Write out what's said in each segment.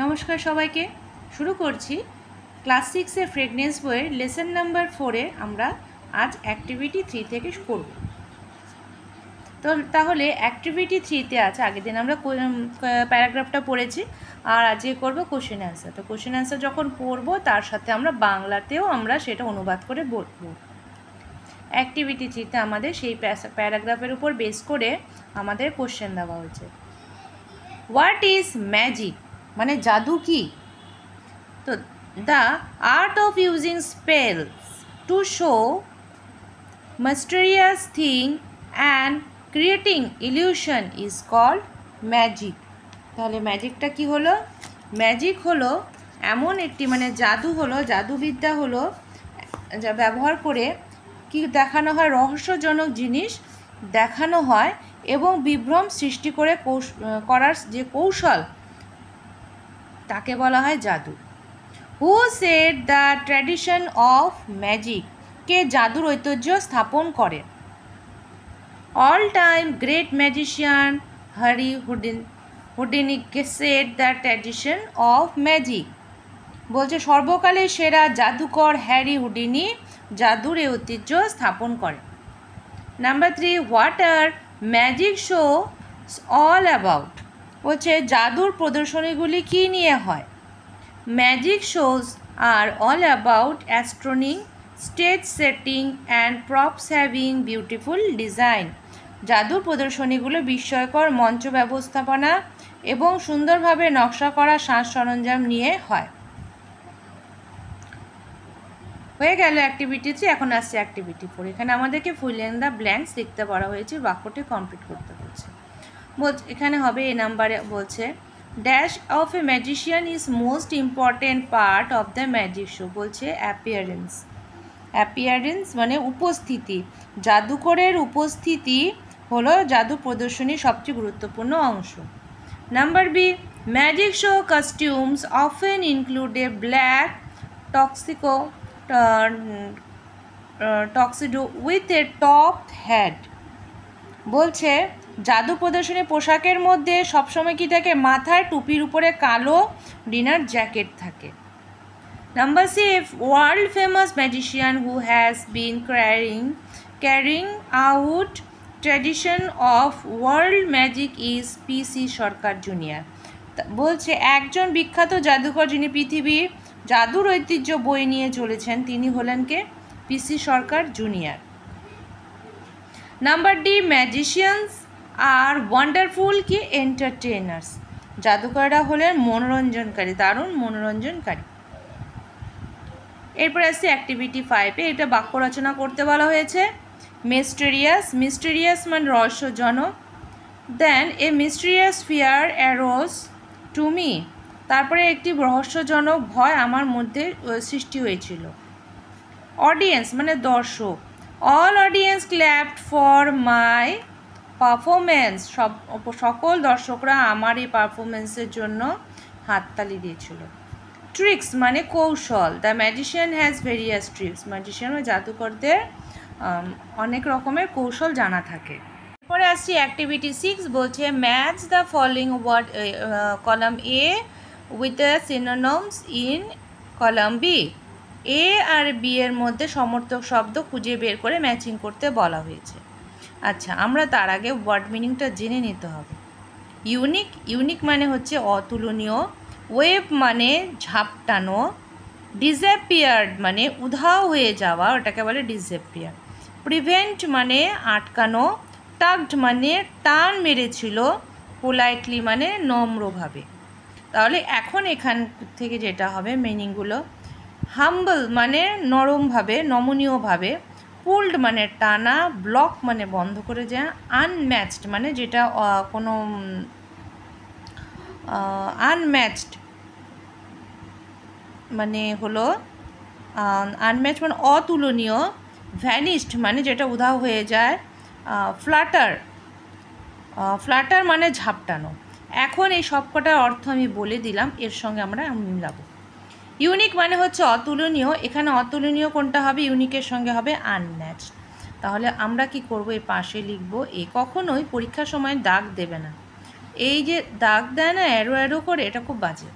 নমস্কার সবাইকে। শুরু করছি ক্লাস 6 এর ফ্রেগনেন্স বইয়ের লেসন নাম্বার 4 এ আমরা আজ অ্যাক্টিভিটি 3 থেকে করব। তো তাহলে অ্যাক্টিভিটি 3 তে আছে, আগের দিন আমরা প্যারাগ্রাফটা পড়েছি আর আজকে করব কোশ্চেন অ্যান্সার। তো কোশ্চেন অ্যান্সার যখন পড়ব তার সাথে আমরা বাংলাতেও আমরা সেটা অনুবাদ করে বলব। অ্যাক্টিভিটি 3 তে আমাদের সেই প্যারাগ্রাফের উপর বেস করে আমাদের কোশ্চেন দেওয়া হয়েছে। হোয়াট ইজ ম্যাজিক, মানে জাদু কি? তো the art of using spells to show mysterious thing and creating illusion is called magic. তাহলে ম্যাজিকটা কি হলো? ম্যাজিক হলো এমন একটি জাদু হলো, জাদুবিদ্যা হলো যা ব্যবহার করে কি দেখানো হয়, রহস্যজনক জিনিস দেখানো হয় এবং বিভ্রম সৃষ্টি করে করার যে কৌশল তাকে বলা হয় জাদু। Who set the tradition of magic, কে জাদুর ঐতিহ্য স্থাপন করে? All time great magician Harry Houdini set the tradition of magic. বলছে সর্বকালের সেরা জাদুকর হ্যারি হুডিনি জাদুর এই ঐতিহ্য স্থাপন করে। Number 3, what are magic show all about? বলছে জাদুর প্রদর্শনীগুলি কী নিয়ে হয়? Magic shows are all about astonishing, stage setting and props having beautiful design. জাদুর প্রদর্শনীগুলো বিস্ময়কর মঞ্চ ব্যবস্থাপনা এবং সুন্দরভাবে নকশা করা সাজ সরঞ্জাম নিয়ে হয়। হয়ে গেল অ্যাক্টিভিটি 3। এখন আসছে অ্যাক্টিভিটি 4। এখানে আমাদেরকে ফুল ইন দ্য ব্ল্যাঙ্কস লিখতে বলা হয়েছে, বাক্যটি কমপ্লিট করতে বলছে। এখানে হবে এ নাম্বারে বলছে dash of A magician is most important part of the magic show. বলছে অ্যাপিয়ারেন্স। অ্যাপিয়ারেন্স মানে উপস্থিতি, জাদুকরের উপস্থিতি হলো জাদু প্রদর্শনীর সবচেয়ে গুরুত্বপূর্ণ অংশ। Number B, magic show costumes often include a black tuxedo with a top hat. বলছে জাদু প্রদর্শনী পোশাকের মধ্যে সবসময় কি থাকে? মাথায় টুপির উপরে কালো ডিনার জ্যাকেট থাকে। Number C, world famous magician who has been carrying out tradition of world magic is PC Sarkar junior. বলছে একজন বিখ্যাত জাদুকর যিনি পৃথিবীর জাদুর ঐতিহ্য বয়ে নিয়ে চলেছেন তিনি হলেন কে? পিসি Sarkar junior. Number D, magicians আর ওয়ান্ডারফুল কি এন্টারটেইনার্স। জাদুকররা হলেন মনোরঞ্জনকারী, দারুণ মনোরঞ্জনকারী। এরপর আসছে অ্যাক্টিভিটি 5-এ। এটা বাক্য রচনা করতে বলা হয়েছে। মিস্টেরিয়াস মানে রহস্যজনক। Then a mysterious fear arose to me. তারপরে একটি রহস্যজনক ভয় আমার মধ্যে সৃষ্টি হয়েছিল। অডিয়েন্স মানে দর্শক। All audience clapped for my performance. সকল দর্শকরা আমার এই পারফরমেন্সের জন্য হাততালি দিয়েছিল। ট্রিক্স মানে কৌশল। The magician has various tricks. Magician বা জাদুকরদের অনেক রকমের কৌশল জানা থাকে। এরপরে আসছি অ্যাক্টিভিটি 6। বলছে match the following word column A with the synonyms in column B. A আর বি এর মধ্যে সমর্থক শব্দ খুঁজে বের করে ম্যাচিং করতে বলা হয়েছে। আচ্ছা, আমরা তার আগে ওয়ার্ড মিনিংটা জেনে নিতে হবে। ইউনিক মানে হচ্ছে অতুলনীয়। ওয়েভ মানে ঝাপটানো। ডিসঅ্যাপিয়ার্ড মানে উধাও হয়ে যাওয়া, ওটাকে বলে ডিসঅ্যাপিয়ার। প্রিভেন্ট মানে আটকানো। টাগড মানে টান মেরেছিল। পোলাইটলি মানে নম্রভাবে। তাহলে এখন এখান থেকে যেটা হবে মিনিংগুলো, হাম্বল মানে নরমভাবে, নমনীয়ভাবে। পুলড মানে টানা। ব্লক মানে বন্ধ করে দেওয়া। আনম্যাচড মানে যেটা কোনো আনম্যাচড মানে হলো আনম্যাচ মানে অতুলনীয়। ভ্যানিশড মানে যেটা উধাও হয়ে যায়। ফ্লাটার মানে ঝাপটানো। এখন এই সবকটার অর্থ আমি বলে দিলাম, এর সঙ্গে আমরা মিলাবো। ইউনিক মানে হচ্ছে অতুলনীয়। এখানে অতুলনীয় কোনটা হবে? ইউনিকের সঙ্গে হবে আনম্যাচড। তাহলে আমরা কি করব? এই পাশে লিখব এ। কখনোই পরীক্ষার সময় দাগ দেবে না। এই যে দাগ দেয় না অ্যারো করে, এটা খুব বাজে।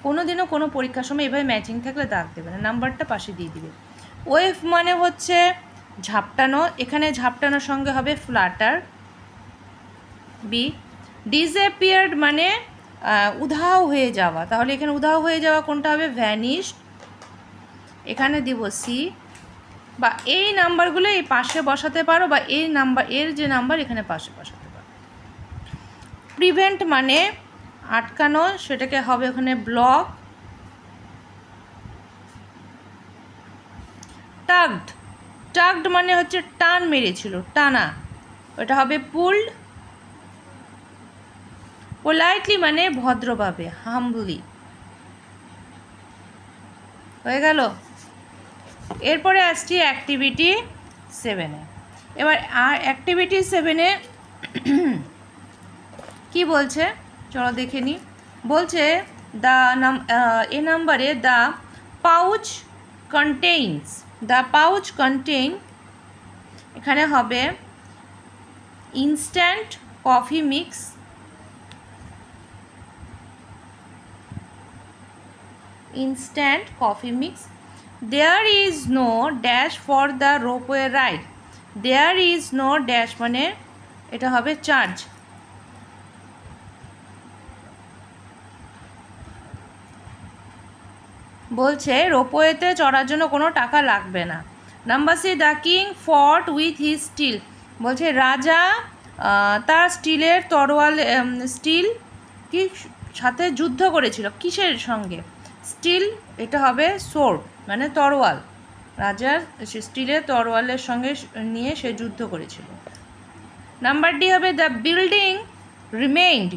কোনো দিনও কোনো পরীক্ষার সময় এভাবে ম্যাচিং থাকলে দাগ দেবে না, নাম্বারটা পাশে দিয়ে দিবে। ওয়েভ মানে হচ্ছে ঝাপটানো, এখানে ঝাপটানোর সঙ্গে হবে ফ্লাটার। বি। ডিসঅ্যাপিয়ার্ড মানে উধাও হয়ে যাওয়া, তাহলে এখানে উধাও হয়ে যাওয়া কোনটা হবে? ভ্যানিশড। এখানে দিব সি। বা এই নাম্বারগুলো এই পাশে বসাতে পারো, বা এই নাম্বার এর যে নাম্বার এখানে পাশে বসাতে পারো। প্রিভেন্ট মানে আটকানো, সেটাকে হবে ওখানে ব্লক। টাগড, টাগড মানে হচ্ছে টান মেরেছিল, টানা, ওটা হবে পুলড। পোলাইটলি মানে ভদ্রভাবে, হাম্বলি। হয়ে গেল। এরপরে আসছি অ্যাক্টিভিটি 7-এ। এবার আর অ্যাক্টিভিটি 7-এ কি বলছে চলো দেখে নিই। বলছে এ নাম্বারে the pouch contains, the pouch contain, এখানে হবে instant coffee mix, instant coffee mix. There is no dash for the ropeway ride. There is no dash মানে এটা হবে চার্জ। বলছে রোপওয়েতে চড়ার জন্য কোনো টাকা লাগবে না। নাম্বার সি, দ্য কিং ফট উইথ হিজ স্টিল, বলছে রাজা তার স্টিলের তরোয়াল, স্টিল কি সাথে যুদ্ধ করেছিল, কিসের সঙ্গে? স্টিল, এটা হবে সোর্ড মানে তরোয়াল, রাজার স্টিলের তরোয়ালের সঙ্গে নিয়ে সে যুদ্ধ করেছিল। নাম্বার ডি হবে দ্য বিল্ডিং রিমেইন্ড,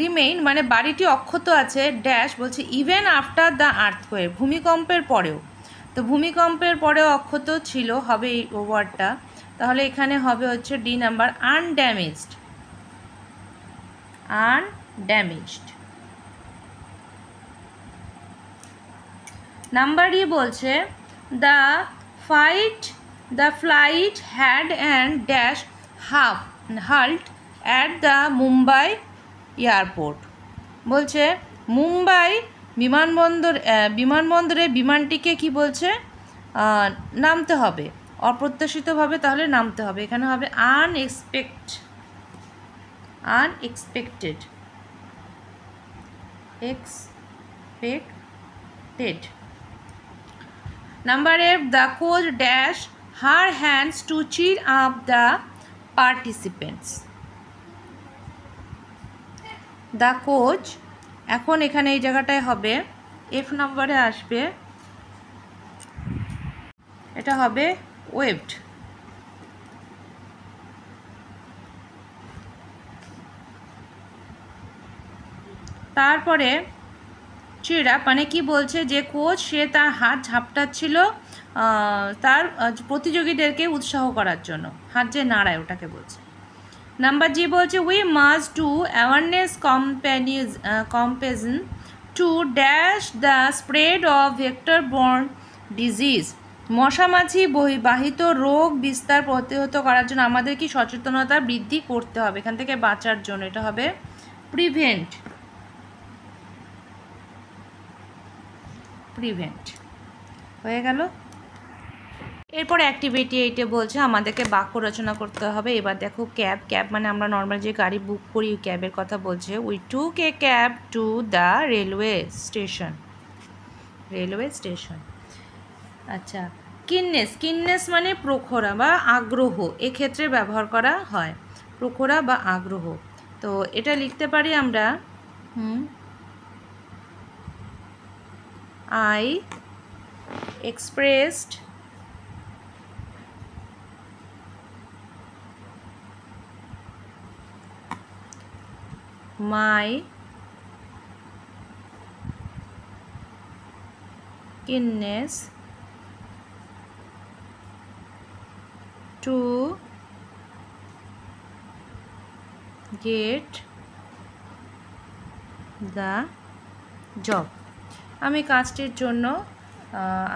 রিমেইন মানে বাড়িটি অক্ষত আছে, ড্যাশ বলছে ইভেন আফটার দ্য আর্থকোয়েক, ভূমিকম্পের পরেও, তো ভূমিকম্পের পরেও অক্ষত ছিল, হবে এই ওয়ার্ডটা, তাহলে এখানে হবে হচ্ছে ডি নাম্বার, আনড্যামেজড, আনড্যামেজড। নাম্বার ই বলছে the flight had and dash halt at the Mumbai airport, বলছে মুম্বাই বিমানবন্দরে বিমানটিকে কি বলছে? নামতে হবে, অপ্রত্যাশিতভাবে, তাহলে নামতে হবে, এখানে হবে unexpected, expected. Number F, the coach dash her hands to cheer up the participants, the coach, এখন এখানে এই জায়গাটায় হবে এফ নাম্বারে আসবে, এটা হবে ওয়েভড। তারপরে চির আপ মানে কি বলছে? যে কোচ সে তার হাত ঝাপটাচ্ছিল তার প্রতিযোগীদেরকে উৎসাহ করার জন্য, হাত যে নাড়ায় ওটাকে বলছে। নাম্বার জি বলছে we must do awareness campaign to dash the spread of vector borne disease, মশামাছি বাহিত রোগ বিস্তার প্রতিহত করার জন্য আমাদের কি সচেতনতা বৃদ্ধি করতে হবে, এখান থেকে বাঁচার জন্য, এটা হবে প্রিভেন্ট, প্রিভেন্ট। হয়ে গেল। এরপর অ্যাক্টিভিটি 8-এ বলছে আমাদেরকে বাক্য রচনা করতে হবে। এবার দেখো ক্যাব, ক্যাব মানে আমরা নর্মাল যে গাড়ি বুক করি ক্যাবের কথা বলছে। We took a cab to the railway station, railway station. আচ্ছা, কিননেস, কিননেস মানে প্রখরা বা আগ্রহ, এক্ষেত্রে ব্যবহার করা হয়, প্রখরা বা আগ্রহ। তো এটা লিখতে পারি আমরা I expressed my keenness to get the job, আমি কাজটির জন্য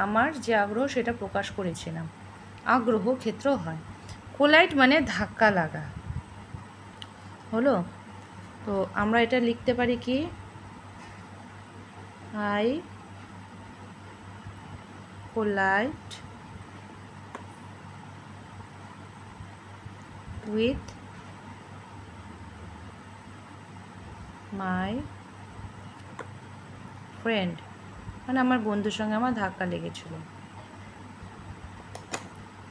আমার যে আগ্রহ সেটা প্রকাশ করেছিলাম, আগ্রহ ক্ষেত্র হয়। কোলাইড মানে ধাক্কা লাগা, হলো। তো আমরা এটা লিখতে পারি কি I collide with my friend, মানে আমার বন্ধুর সঙ্গে আমার ধাক্কা লেগেছিল।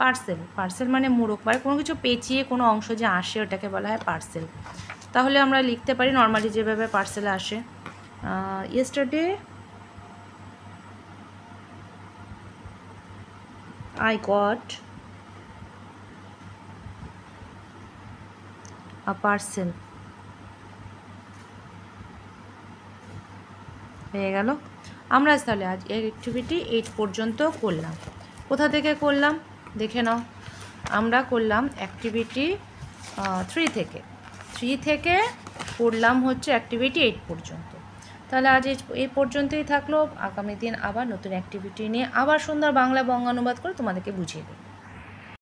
পার্সেল, পার্সেল মানে মোড়ক, মানে কোনো কিছু পেঁচিয়ে কোনো অংশ যে আসে ওটাকে বলা হয় পার্সেল। তাহলে আমরা লিখতে পারি নর্মালি যেভাবে পার্সেল আসে, yesterday I got a parcel। হয়ে গেল। আমরা তাহলে আজ এর অ্যাক্টিভিটি 8 পর্যন্ত করলাম। কোথা থেকে করলাম দেখে নাও। আমরা করলাম অ্যাক্টিভিটি 3 থেকে করলাম হচ্ছে অ্যাক্টিভিটি 8 পর্যন্ত। তাহলে আজ এই পর্যন্তই থাকলো। আগামী দিন আবার নতুন অ্যাক্টিভিটি নিয়ে আবার সুন্দর বাংলা বঙ্গানুবাদ করে তোমাদেরকে বুঝিয়ে দেবো।